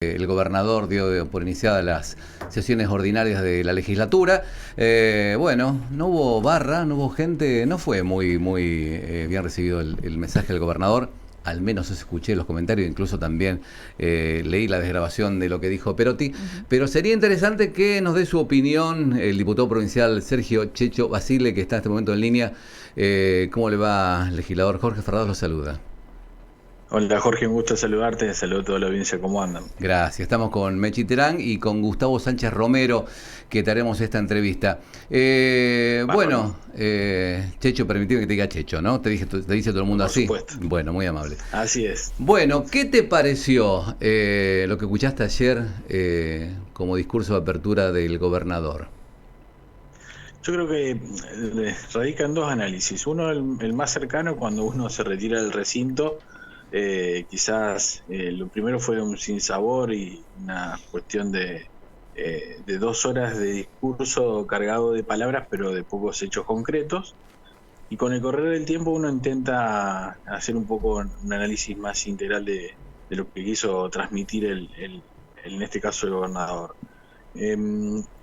El gobernador dio por iniciadas las sesiones ordinarias de la legislatura. Bueno, no hubo barra, no hubo gente, no fue muy bien recibido el mensaje del gobernador. Al menos escuché los comentarios, incluso también leí la desgrabación de lo que dijo Perotti. Pero sería interesante que nos dé su opinión el diputado provincial Sergio Checho Basile, que está en este momento en línea. ¿Cómo le va, legislador? Jorge Ferrados lo saluda. Hola Jorge, un gusto saludarte, saludo a toda la audiencia, ¿cómo andan? Gracias, estamos con Mechi Terán y con Gustavo Sánchez Romero, que te haremos esta entrevista. Checho, permitime que te diga Checho, ¿no? Te dice todo el mundo Por así. supuesto. Bueno, muy amable. Así es. Bueno, ¿qué te pareció lo que escuchaste ayer como discurso de apertura del gobernador? Yo creo que radican dos análisis. Uno, el más cercano, cuando uno se retira del recinto. Quizás lo primero fue un sinsabor y una cuestión de 2 horas de discurso cargado de palabras pero de pocos hechos concretos, y con el correr del tiempo uno intenta hacer un poco un análisis más integral de lo que quiso transmitir en este caso el gobernador.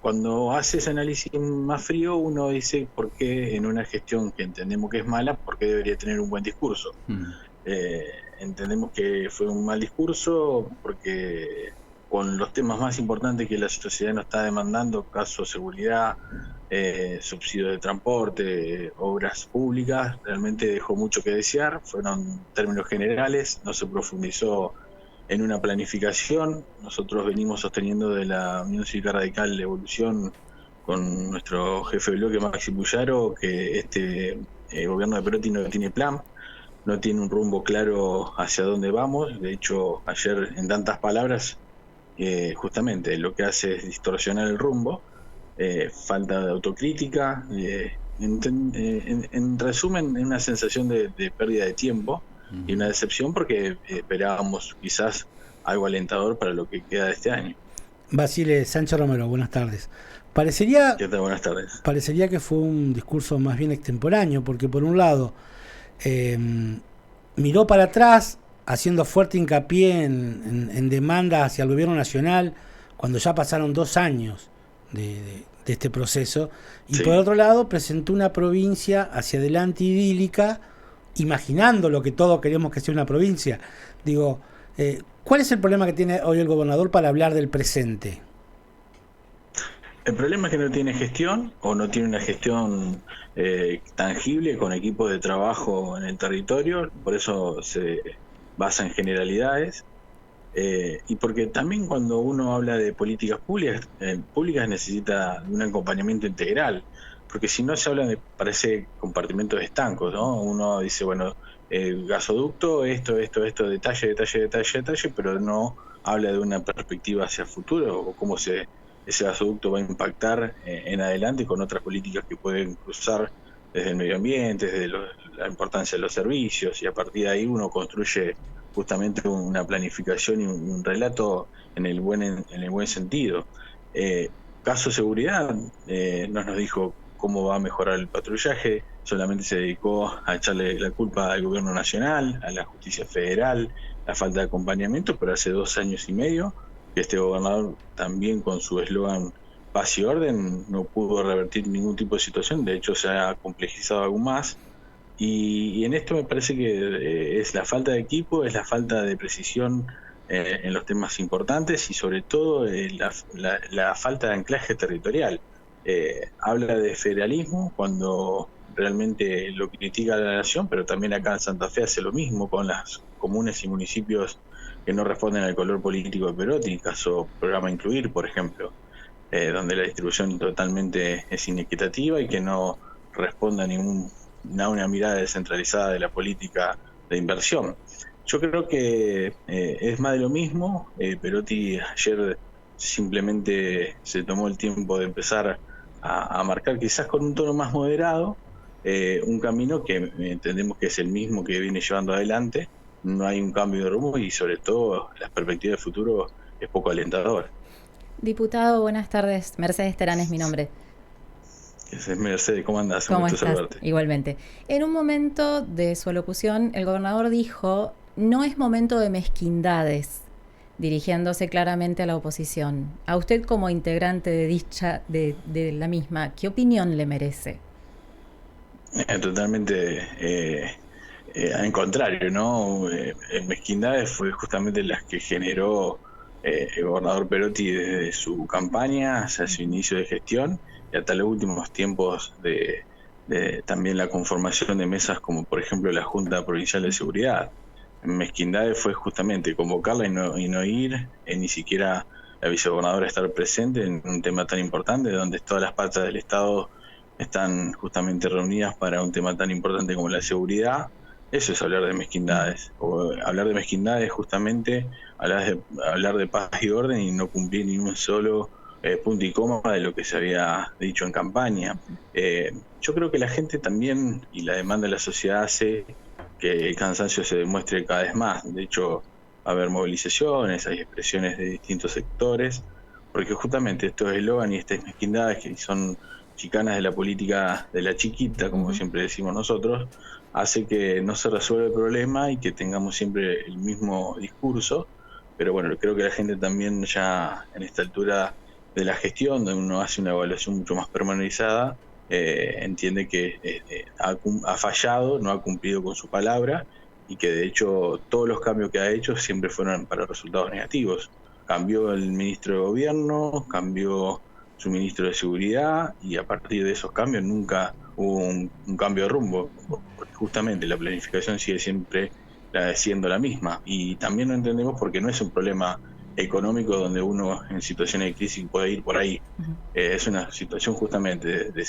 Cuando hace ese análisis más frío, uno dice por qué en una gestión que entendemos que es mala, por qué debería tener un buen discurso. Entendemos que fue un mal discurso porque con los temas más importantes que la sociedad nos está demandando, caso seguridad, subsidios de transporte, obras públicas, realmente dejó mucho que desear. Fueron términos generales, no se profundizó en una planificación. Nosotros venimos sosteniendo de la Unión Cívica Radical de Evolución con nuestro jefe de bloque, Maxi Puyaro, que este gobierno de Perotti no tiene plan, no tiene un rumbo claro hacia dónde vamos. De hecho, ayer, en tantas palabras, justamente lo que hace es distorsionar el rumbo, falta de autocrítica, en resumen, una sensación de pérdida de tiempo y una decepción porque esperábamos quizás algo alentador para lo que queda de este año. Basile, Sánchez Romero, buenas tardes. Parecería, ¿Qué tal? Buenas tardes. parecería que fue un discurso más bien extemporáneo, porque por un lado miró para atrás, haciendo fuerte hincapié en demandas hacia el gobierno nacional, cuando ya pasaron 2 años de este proceso, y Sí. por otro lado presentó una provincia hacia adelante idílica, imaginando lo que todos queremos que sea una provincia. Digo, ¿cuál es el problema que tiene hoy el gobernador para hablar del presente? El problema es que no tiene gestión, o no tiene una gestión tangible con equipos de trabajo en el territorio, por eso se basa en generalidades, y porque también cuando uno habla de políticas públicas necesita un acompañamiento integral, porque si no se habla de, parece, compartimentos estancos, ¿no? Uno dice, bueno, gasoducto, esto, detalle, pero no habla de una perspectiva hacia el futuro, o cómo ese gasoducto va a impactar en adelante con otras políticas que pueden cruzar desde el medio ambiente, desde la importancia de los servicios, y a partir de ahí uno construye justamente una planificación y un relato en el buen sentido. Caso seguridad, no nos dijo cómo va a mejorar el patrullaje, solamente se dedicó a echarle la culpa al gobierno nacional, a la justicia federal, la falta de acompañamiento, pero hace 2 años y medio que este gobernador, también con su eslogan paz y orden, no pudo revertir ningún tipo de situación. De hecho, se ha complejizado aún más, y en esto me parece que es la falta de equipo, es la falta de precisión en los temas importantes, y sobre todo la falta de anclaje territorial. Habla de federalismo cuando realmente lo critica la nación, pero también acá en Santa Fe hace lo mismo con las comunes y municipios que no responden al color político de Perotti, caso programa Incluir, por ejemplo, donde la distribución totalmente es inequitativa y que no responde a una mirada descentralizada de la política de inversión. Yo creo que es más de lo mismo. Perotti ayer simplemente se tomó el tiempo de empezar a marcar, quizás con un tono más moderado, un camino que entendemos que es el mismo que viene llevando adelante. No hay un cambio de rumbo y sobre todo las perspectivas de futuro es poco alentador. Diputado, buenas tardes. Mercedes Terán es mi nombre. Mercedes, ¿cómo andás? ¿Cómo Un gusto estás? saludarte. Igualmente. En un momento de su alocución, el gobernador dijo, no es momento de mezquindades. dirigiéndose claramente a la oposición. A usted como integrante de la misma, ¿qué opinión le merece? Totalmente al contrario, ¿no? Mezquindades fue justamente las que generó el gobernador Perotti desde su campaña hacia su inicio de gestión y hasta los últimos tiempos de también la conformación de mesas como por ejemplo la Junta Provincial de Seguridad. Mezquindades fue justamente convocarla y no ir, ni siquiera la vicegobernadora estar presente en un tema tan importante donde todas las patas del Estado están justamente reunidas para un tema tan importante como la seguridad. Eso es hablar de mezquindades. O hablar de mezquindades justamente hablar de paz y orden y no cumplir ni un solo punto y coma de lo que se había dicho en campaña. Yo creo que la gente también y la demanda de la sociedad hace que el cansancio se demuestre cada vez más. De hecho, va a haber movilizaciones, hay expresiones de distintos sectores, porque justamente estos eslogan y estas mezquindades que son chicanas de la política de la chiquita, como siempre decimos nosotros, hace que no se resuelva el problema y que tengamos siempre el mismo discurso. Pero bueno, creo que la gente también ya en esta altura de la gestión, donde uno hace una evaluación mucho más pormenorizada, entiende que ha fallado, no ha cumplido con su palabra y que de hecho todos los cambios que ha hecho siempre fueron para resultados negativos. Cambió el ministro de gobierno, cambió su ministro de seguridad y a partir de esos cambios nunca hubo un cambio de rumbo, porque justamente la planificación sigue siempre siendo la misma y también lo entendemos porque no es un problema económico donde uno en situaciones de crisis puede ir por ahí. Es una situación justamente de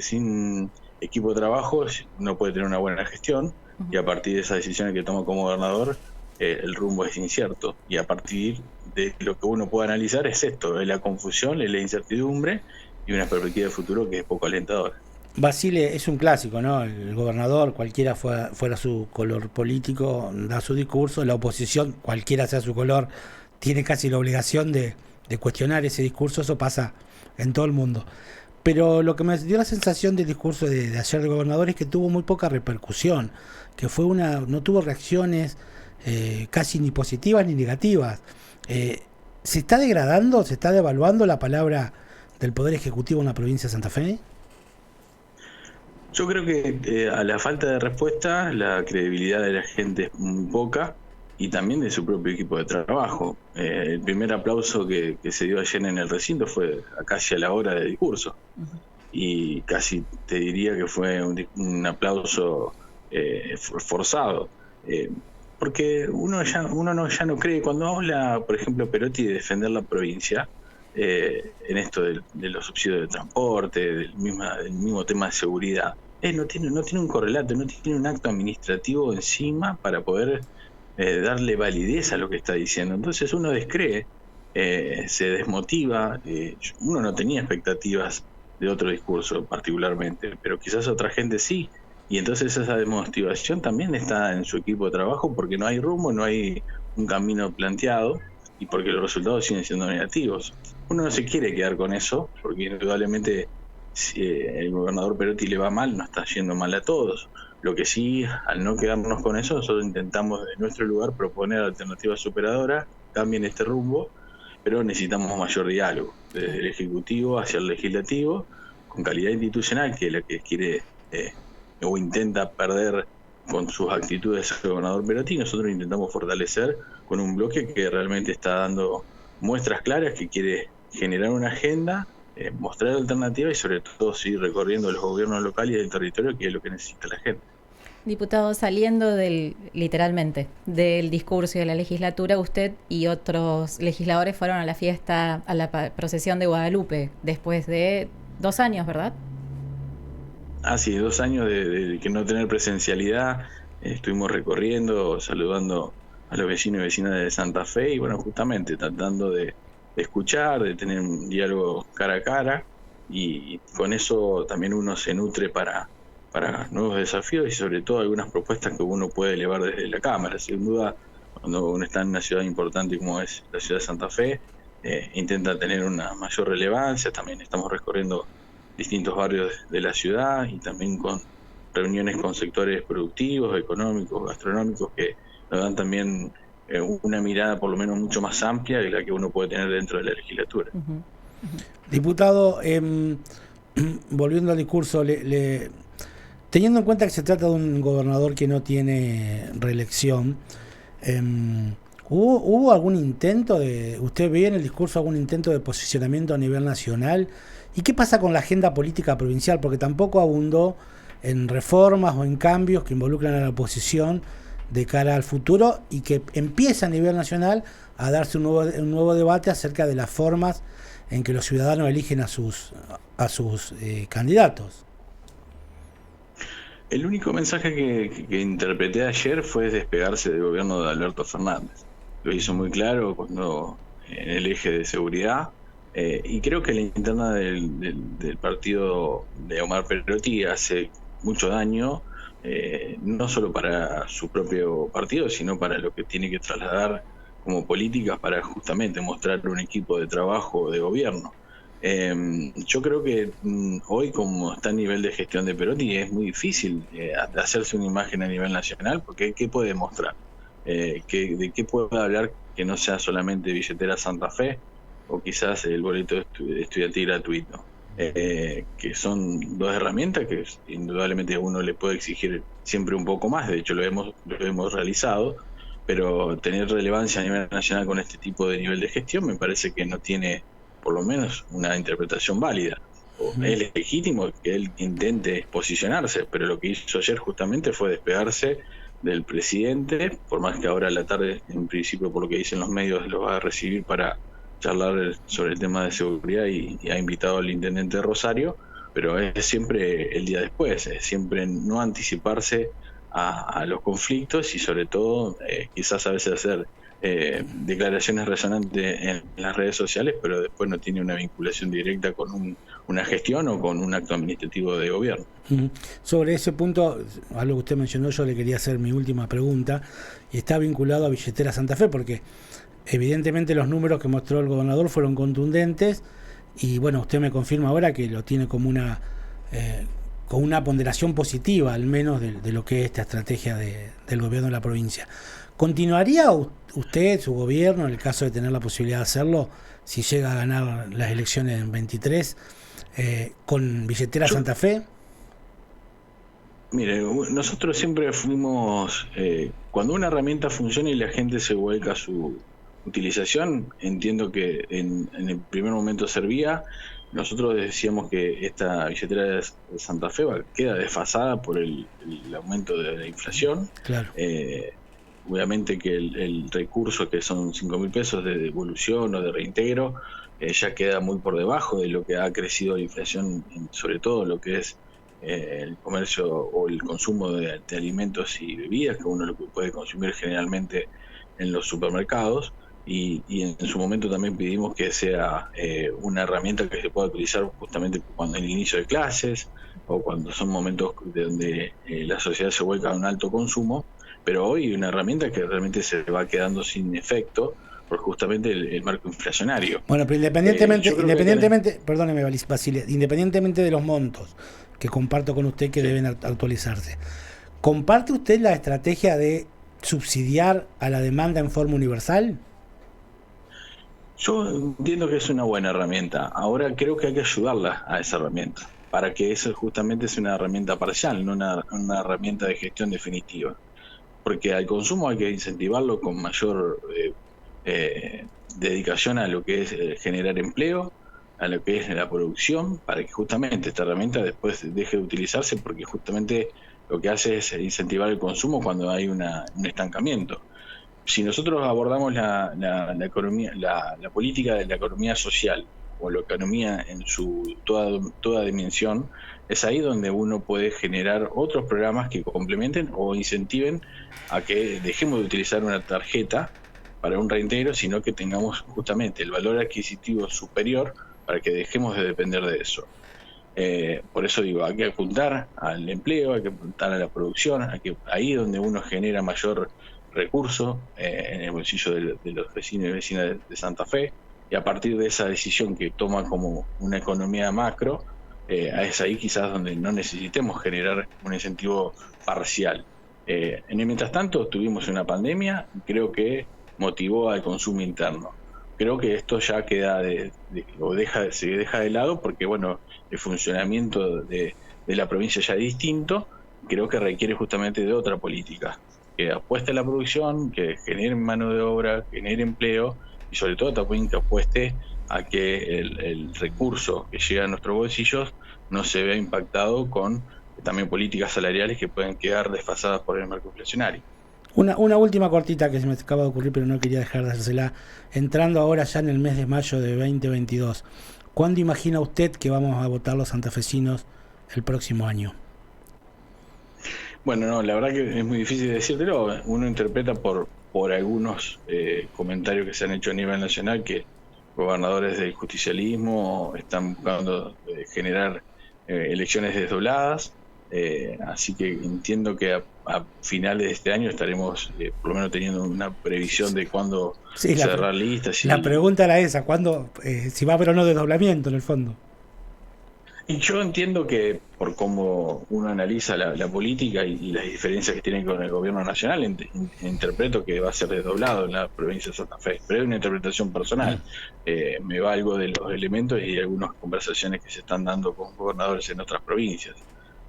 sin equipo de trabajo no puede tener una buena gestión y a partir de esas decisiones que toma como gobernador el rumbo es incierto y a partir de lo que uno puede analizar es esto, es la confusión, es la incertidumbre y una perspectiva de futuro que es poco alentadora. Basile, es un clásico, ¿no? El gobernador, cualquiera fuera su color político, da su discurso, la oposición, cualquiera sea su color, tiene casi la obligación de cuestionar ese discurso. Eso pasa en todo el mundo. Pero lo que me dio la sensación del discurso de ayer del gobernador es que tuvo muy poca repercusión, que no tuvo reacciones casi ni positivas ni negativas. ¿Se está degradando, se está devaluando la palabra del Poder Ejecutivo en la provincia de Santa Fe? Yo creo que a la falta de respuesta, la credibilidad de la gente es muy poca y también de su propio equipo de trabajo. El primer aplauso que se dio ayer en el recinto fue casi a la hora de discurso y casi te diría que fue un aplauso forzado. Porque uno ya no cree, cuando habla, por ejemplo, Perotti de defender la provincia, en esto de los subsidios de transporte, del mismo tema de seguridad, no tiene un correlato, no tiene un acto administrativo encima para poder darle validez a lo que está diciendo. Entonces uno descree, se desmotiva. Uno no tenía expectativas de otro discurso particularmente, pero quizás otra gente sí. Y entonces esa desmotivación también está en su equipo de trabajo porque no hay rumbo, no hay un camino planteado y porque los resultados siguen siendo negativos. Uno no se quiere quedar con eso porque indudablemente si el gobernador Perotti le va mal, no está yendo mal a todos. Lo que sí, al no quedarnos con eso, nosotros intentamos de nuestro lugar proponer alternativas superadoras, cambien este rumbo, pero necesitamos mayor diálogo desde el Ejecutivo hacia el Legislativo, con calidad institucional, que es la que quiere o intenta perder con sus actitudes el gobernador Perotti. Nosotros intentamos fortalecer con un bloque que realmente está dando muestras claras, que quiere generar una agenda, mostrar alternativas y sobre todo seguir recorriendo los gobiernos locales y del territorio, que es lo que necesita la gente. Diputado, saliendo literalmente del discurso y de la legislatura, usted y otros legisladores fueron a la fiesta, a la procesión de Guadalupe, después de 2 años, ¿verdad? Sí, 2 años de que no tener presencialidad. Estuvimos recorriendo, saludando a los vecinos y vecinas de Santa Fe y bueno, justamente tratando de escuchar, de tener un diálogo cara a cara y con eso también uno se nutre para nuevos desafíos y sobre todo algunas propuestas que uno puede elevar desde la Cámara. Sin duda, cuando uno está en una ciudad importante como es la ciudad de Santa Fe, intenta tener una mayor relevancia. También estamos recorriendo distintos barrios de la ciudad y también con reuniones con sectores productivos, económicos, gastronómicos que nos dan también una mirada por lo menos mucho más amplia de la que uno puede tener dentro de la legislatura. Diputado, volviendo al discurso, teniendo en cuenta que se trata de un gobernador que no tiene reelección, ¿hubo algún intento usted ve en el discurso algún intento de posicionamiento a nivel nacional? ¿Y qué pasa con la agenda política provincial? Porque tampoco abundó en reformas o en cambios que involucran a la oposición de cara al futuro y que empieza a nivel nacional a darse un nuevo debate acerca de las formas en que los ciudadanos eligen a sus candidatos. El único mensaje que interpreté ayer fue despegarse del gobierno de Alberto Fernández. Lo hizo muy claro cuando en el eje de seguridad, y creo que la interna del partido de Omar Perotti hace mucho daño, no solo para su propio partido, sino para lo que tiene que trasladar como políticas para justamente mostrar un equipo de trabajo de gobierno. Yo creo que hoy, como está a nivel de gestión de Perotti, es muy difícil hacerse una imagen a nivel nacional, porque ¿qué puede mostrar? ¿De qué puede hablar que no sea solamente billetera Santa Fe o quizás el boleto estudiantil gratuito? Que son dos herramientas que indudablemente a uno le puede exigir siempre un poco más, de hecho lo hemos realizado, pero tener relevancia a nivel nacional con este tipo de nivel de gestión me parece que no tiene por lo menos una interpretación válida. Es legítimo que él intente posicionarse, pero lo que hizo ayer justamente fue despegarse del presidente, por más que ahora a la tarde, en principio, por lo que dicen los medios, lo va a recibir para charlar sobre el tema de seguridad y ha invitado al intendente de Rosario, pero es siempre el día después, es siempre no anticiparse a los conflictos y sobre todo quizás a veces hacer declaraciones resonantes en las redes sociales, pero después no tiene una vinculación directa con una gestión o con un acto administrativo de gobierno. Sobre ese punto, algo que usted mencionó, yo le quería hacer mi última pregunta, y está vinculado a Billetera Santa Fe, porque evidentemente los números que mostró el gobernador fueron contundentes, y bueno, usted me confirma ahora que lo tiene como con una ponderación positiva, al menos de lo que es esta estrategia del gobierno de la provincia. ¿Continuaría usted, su gobierno, en el caso de tener la posibilidad de hacerlo, si llega a ganar las elecciones en 23, con Billetera Santa Fe? Mire, nosotros siempre fuimos, cuando una herramienta funciona y la gente se vuelca a su utilización, entiendo que en el primer momento servía. Nosotros decíamos que esta billetera de Santa Fe queda desfasada por el aumento de la inflación. Claro. Obviamente que el recurso, que son 5.000 pesos de devolución o de reintegro, ya queda muy por debajo de lo que ha crecido la inflación, sobre todo lo que es el comercio o el consumo de alimentos y bebidas, que uno lo puede consumir generalmente en los supermercados, y en su momento también pedimos que sea una herramienta que se pueda utilizar justamente cuando en el inicio de clases o cuando son momentos donde la sociedad se vuelca a un alto consumo, pero hoy una herramienta que realmente se va quedando sin efecto por justamente el marco inflacionario. Bueno, pero perdóneme, Basile, independientemente de los montos que comparto con usted que deben actualizarse, ¿comparte usted la estrategia de subsidiar a la demanda en forma universal? Yo entiendo que es una buena herramienta. Ahora creo que hay que ayudarla a esa herramienta, para que eso justamente sea una herramienta parcial, no una herramienta de gestión definitiva. Porque al consumo hay que incentivarlo con mayor dedicación a lo que es generar empleo, a lo que es la producción, para que justamente esta herramienta después deje de utilizarse, porque justamente lo que hace es incentivar el consumo cuando hay un estancamiento. Si nosotros abordamos la economía, la política de la economía social o la economía en su toda dimensión, es ahí donde uno puede generar otros programas que complementen o incentiven a que dejemos de utilizar una tarjeta para un reintegro, sino que tengamos justamente el valor adquisitivo superior para que dejemos de depender de eso. Por eso digo, hay que apuntar al empleo, hay que apuntar a la producción, ahí donde uno genera mayor recurso en el bolsillo de los vecinos y vecinas de Santa Fe, y a partir de esa decisión que toma como una economía macro, es ahí quizás donde no necesitemos generar un incentivo parcial. En el mientras tanto tuvimos una pandemia, y creo que motivó al consumo interno. Creo que esto ya queda se deja de lado porque, bueno, el funcionamiento de la provincia ya es distinto. Creo que requiere justamente de otra política, que apueste a la producción, que genere mano de obra, genere empleo y sobre todo también que apueste a que el recurso que llega a nuestros bolsillos no se vea impactado con también políticas salariales que pueden quedar desfasadas por el marco inflacionario. Una última cortita que se me acaba de ocurrir, pero no quería dejar de hacérsela. Entrando ahora ya en el mes de mayo de 2022, ¿cuándo imagina usted que vamos a votar los santafesinos el próximo año? Bueno, no, la verdad que es muy difícil decírtelo. Uno interpreta por algunos comentarios que se han hecho a nivel nacional que gobernadores del justicialismo están buscando generar elecciones desdobladas. Así que entiendo que a finales de este año estaremos por lo menos teniendo una previsión de cuándo cerrar listas. La pregunta era esa, ¿cuándo, si va a haber o no desdoblamiento en el fondo? Y yo entiendo que por cómo uno analiza la política y las diferencias que tiene con el gobierno nacional, interpreto que va a ser desdoblado en la provincia de Santa Fe, pero es una interpretación personal. Me valgo de los elementos y de algunas conversaciones que se están dando con gobernadores en otras provincias.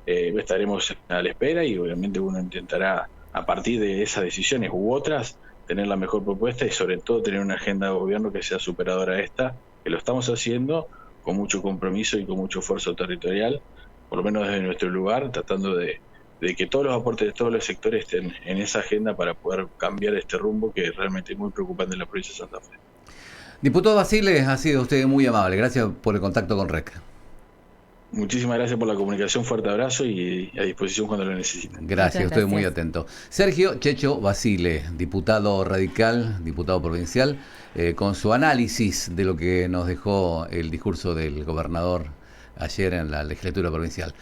Estaremos a la espera y obviamente uno intentará, a partir de esas decisiones u otras, tener la mejor propuesta y sobre todo tener una agenda de gobierno que sea superadora a esta, que lo estamos haciendo con mucho compromiso y con mucho esfuerzo territorial, por lo menos desde nuestro lugar, tratando de que todos los aportes de todos los sectores estén en esa agenda para poder cambiar este rumbo que es realmente muy preocupante en la provincia de Santa Fe. Diputado Basile, ha sido usted muy amable. Gracias por el contacto con REC. Muchísimas gracias por la comunicación, fuerte abrazo y a disposición cuando lo necesiten. Gracias, estoy muy atento. Sergio Checho Basile, diputado radical, diputado provincial, con su análisis de lo que nos dejó el discurso del gobernador ayer en la legislatura provincial.